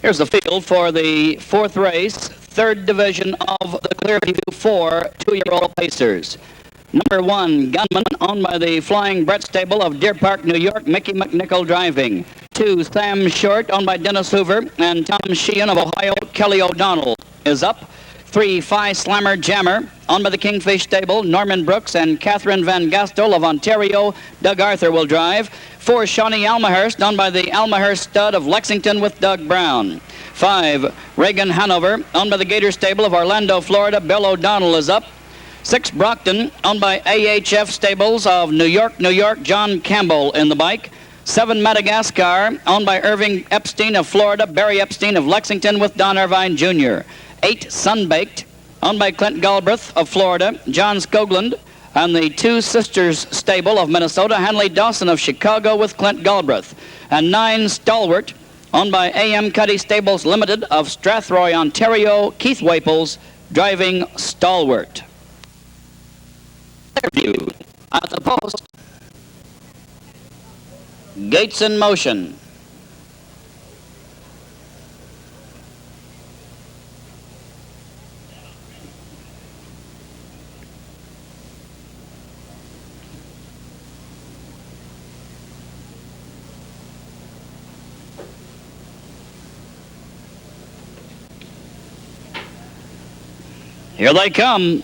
Here's the field for the fourth race, third division of the Clearview 4 two-year-old Pacers. Number 1, Gunman, owned by the Flying Brett stable of Deer Park, New York, Mickey McNichol driving. 2, Sam Short, owned by Dennis Hoover, and Tom Sheehan of Ohio, Kelly O'Donnell is up. 3, Phi Slammer Jammer, owned by the Kingfish stable, Norman Brooks and Catherine Van Gastel of Ontario, Doug Arthur will drive. 4, Shawnee Almahurst, owned by the Almahurst stud of Lexington with Doug Brown. 5, Reagan Hanover, owned by the Gator stable of Orlando, Florida, Bill O'Donnell is up. 6, Brockton, owned by AHF Stables of New York, John Campbell in the bike. 7, Madagascar, owned by Irving Epstein of Florida, Barry Epstein of Lexington with Don Irvine Jr. 8, Sunbaked, owned by Clint Galbraith of Florida, John Skoglund, and the Two Sisters stable of Minnesota, Hanley Dawson of Chicago with Clint Galbraith. And 9, Stalwart, owned by A.M. Cuddy Stables Limited of Strathroy, Ontario, Keith Waples driving Stalwart. View at the post. Gates in motion. Here they come.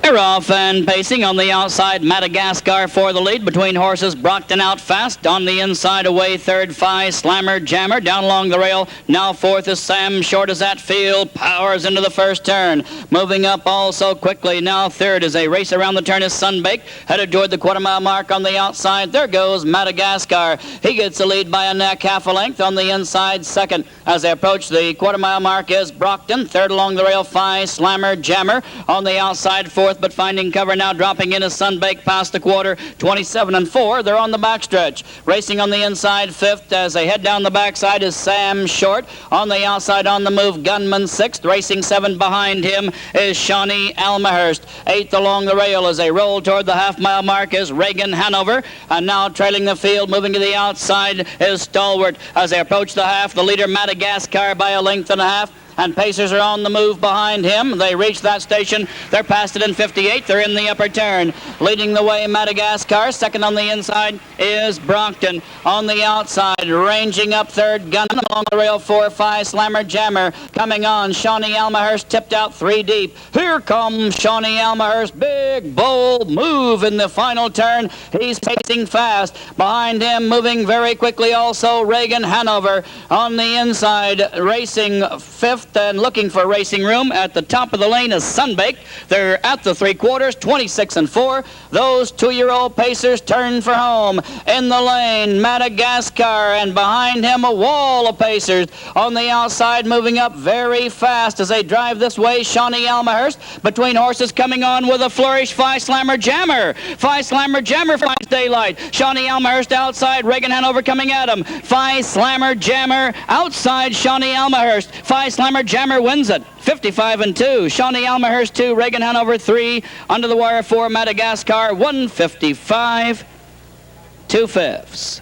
They're off and pacing on the outside. Madagascar for the lead between horses. Brockton out fast. On the inside away third, Phi Slammer Jammer. Down along the rail. Now fourth is Sam Short as that field powers into the first turn. Moving up also quickly. Now third as they race around the turn is Sunbaked. Headed toward the quarter-mile mark on the outside. There goes Madagascar. He gets the lead by a neck, half a length. On the inside second as they approach the quarter-mile mark is Brockton. Third along the rail, Phi Slammer Jammer. On the outside fourth, but finding cover now, dropping in as Sunbaked past the quarter, 27 and 4. They're on the backstretch. Racing on the inside fifth as they head down the backside is Sam Short. On the outside on the move, Gunman sixth. Racing 7 behind him is Shawnee Almahurst. 8th along the rail as they roll toward the half-mile mark is Reagan Hanover. And now trailing the field, moving to the outside is Stalwart. As they approach the half, the leader Madagascar by a length and a half. And Pacers are on the move behind him. They reach that station. They're past it in 58. They're in the upper turn. Leading the way, Madagascar. Second on the inside is Brockton. On the outside, ranging up third, Gunman along the rail, 4, Phi Slammer Jammer. Coming on, Shawnee Almahurst tipped out 3 deep. Here comes Shawnee Almahurst. Big, bold move in the final turn. He's pacing fast. Behind him, moving very quickly also, Reagan Hanover. On the inside, racing fifth. And looking for racing room at the top of the lane is Sunbaked. They're at the 3/4, 26 and 4. Those two-year-old Pacers turn for home. In the lane, Madagascar, and behind him a wall of Pacers. On the outside, moving up very fast as they drive this way, Shawnee Almahurst. Between horses coming on with a flourish, Phi Slammer Jammer. Phi Slammer Jammer finds daylight. Shawnee Almahurst outside, Reagan Hanover coming at him. Phi Slammer Jammer outside Shawnee Almahurst. Phi Slammer Jammer wins it, 55 and 2. Shawnee Almahurst 2, Reagan Hanover 3. Under the wire 4, Madagascar 155 2/5.